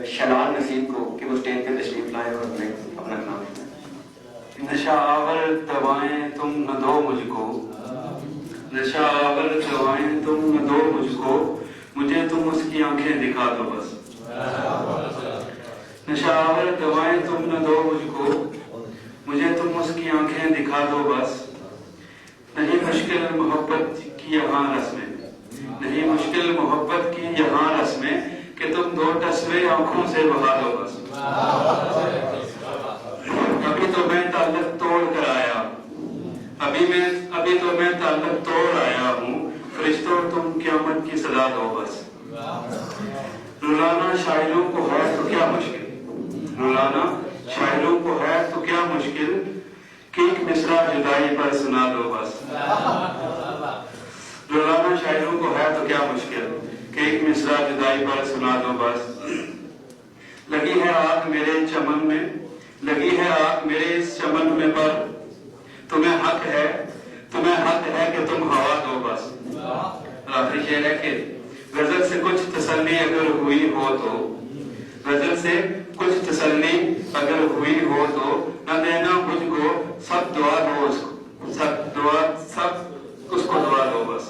شنان نصیب کو کہ وہ اسٹیج پہ تشریف لائے اور ہمیں اپنا کلام سنائیں۔ نشاور دوائیں تم نہ دو مجھ کو، نشاور دوائیں تم نہ دو مجھ کو، مجھے تم اس کی آنکھیں دکھا دو بس۔ نشاور دوائیں تم نہ دو مجھ کو، مجھے تم اس کی آنکھیں دکھا دو بس۔ نہیں مشکل محبت کی یہاں رسمیں، نہیں مشکل محبت کی یہاں رسمیں، کہ تم دو تصویر آنکھوں سے بہا دو بس۔ ابھی تو میں تعلق توڑ کر آیا، ابھی تو میں تعلق توڑ آیا ہوں، فرشتوں تم قیامت کی صدا دو بس۔ رلانا شاعروں کو ہے تو کیا مشکل، رلانا شاعروں کو ہے تو کیا مشکل، کہ ایک مصرع جدائی پر سنا دو بس۔ رلانا شاعروں کو ہے تو کیا مشکل، کہ ایک مصرع جدائی پر سنا دو بس۔ لگی ہے آگ میرے چمن میں، لگی ہے آگ میرے اس چمن میں، پر تمہیں حق ہے کہ تم ہوا دو بس۔ اور آخری شعر ہے کہ غزل سے کچھ تسلی اگر ہوئی ہو تو، غزل سے کچھ تسلی اگر ہوئی ہو تو، نہ دینا مجھ کو سب دعا دو اس کو، سب اس کو دعا دو بس۔